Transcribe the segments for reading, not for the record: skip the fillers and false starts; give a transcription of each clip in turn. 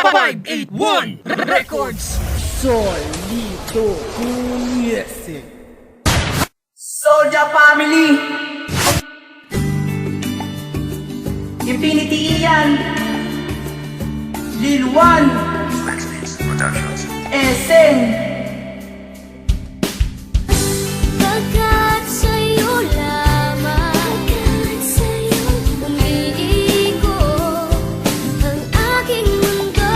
581 Records. Solito Music. Soldier Family, Infinity Ian, Lil One, Esen. Pagkat sa'yo lamang umiikot ang aking mundo.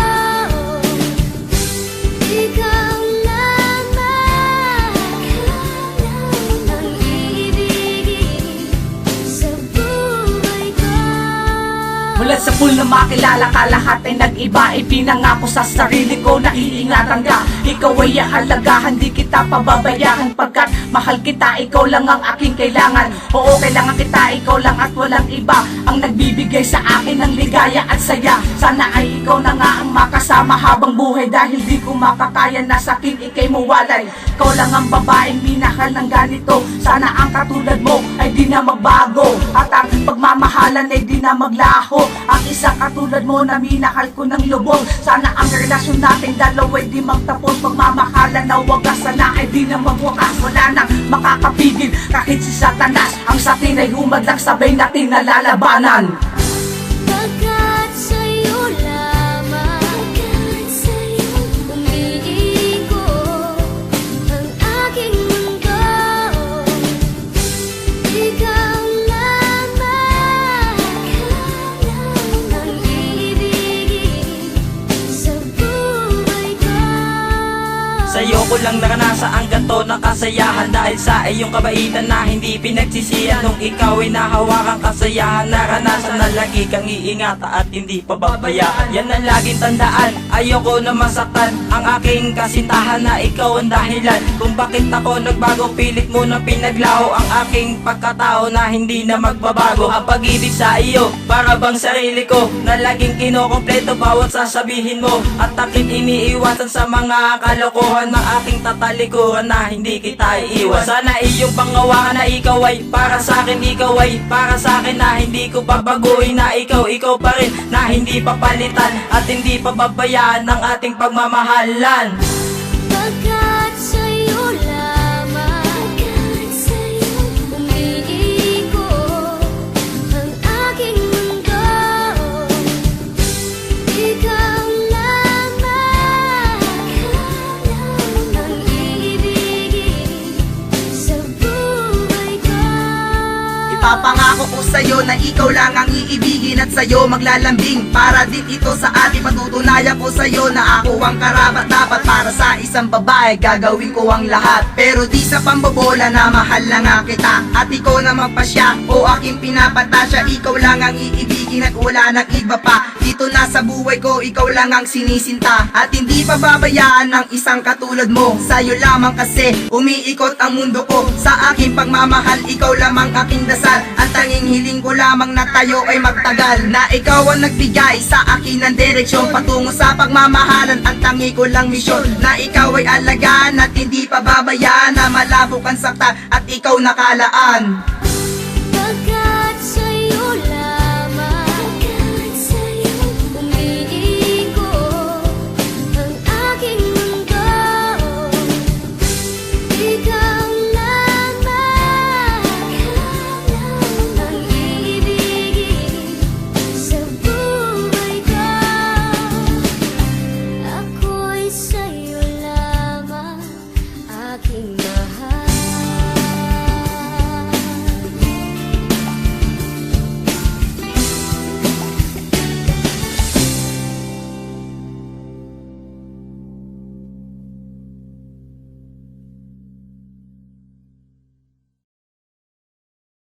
Ikaw lamang ang iibigin sa buhay ko. Mula sa pool na makilala ka, lahat ay nag-iba. Ipinangako sa sarili ko na iingatan ka. Ikaw ay ahalagahan, di kita pababayaan. Pagkat mahal kita, ikaw lang ang aking kailangan. Oo, kailangan kita, ikaw lang at walang iba ang nagbibigay sa akin ng ligaya at saya. Sana ay ikaw na nga ang makasama habang buhay, dahil di ko makakaya na sa akin ikay mawalay. Ikaw lang ang babaeng minahal ng ganito. Sana ang katulad mo ay di na magbago, at ang pagmamahalan ay di na maglaho. Ang isang katulad mo na minahal ko ng lubog. Sana ang relasyon nating dalawa ay di magtapos. Pagmamahalan na wagas, sana ay di na magwakas. Wala nang makakapigil kahit si Satanas. Ang sa atin ay humadlang, sabay natin nalalabanan. Pagkat sa'yo lamang umiikot ang aking mundo. Ikaw lamang ang iibigin sa buhay ko. Sa'yo ko lang naranasan ang ganto ng kasayahan, dahil sa iyong kabaitan na hindi pinagsisihan. Nung ikaw ay nahawakan kasayahan, naranasan na lagi kang iingatan at hindi pababayaan. Yan ang laging tandaan, ayoko na masaktan ang aking kasintahan, na ikaw ang dahilan kung bakit ako nagbago. Pilit mo na pinaglaho ang aking pagkatao na hindi na magbabago. Ang pag-ibig sa iyo para bang sarili ko, na laging kinokompleto bawat sasabihin mo. At akin iniiwasan sa mga kalokohan ng aking tatalikuran na hindi kita iiwan. Sana iyong pangawakan na ikaw ay para sa akin, ikaw ay para sa akin, na hindi ko babaguhin, na ikaw pa rin, na hindi papalitan at hindi pababayaan ng ating pagmamahalan. Pagkat sa'yo lamang umiikot ang aking mundo. Ikaw lamang ang iibigin sa buhay ko. Ipapangako ko sa'yo na ikaw lang ang iibigin at sa'yo maglalambing. Para din ito sa ating patutunayan ko sa'yo na ako ang karapat dapat. Para sa isang babae gagawin ko ang lahat, pero di sa pambobola, na mahal na nga kita at ikaw na magpasya o aking pinapatasya. Ikaw lang ang iibigin at wala nang iba pa. Dito na sa buhay ko, ikaw lang ang sinisinta at hindi pababayaan ng isang katulad mo. Sa'yo lamang kasi umiikot ang mundo ko. Sa aking pagmamahal, ikaw lamang aking dasal. Ang tanging hiling ko lamang na tayo ay magtagal, na ikaw ang nagbigay sa akin ng direksyon patungo sa pagmamahalan. Ang tangi ko lang misyon, na ikaw ay alagaan at hindi pababayaan, na malabok ang sakta at ikaw nakalaan. Pagkat sa'yo lamang umiikot ang aking mundo. Ikaw lamang ang iibigin sa buhay ko. Ako'y sa'yo lamang, aking mahal.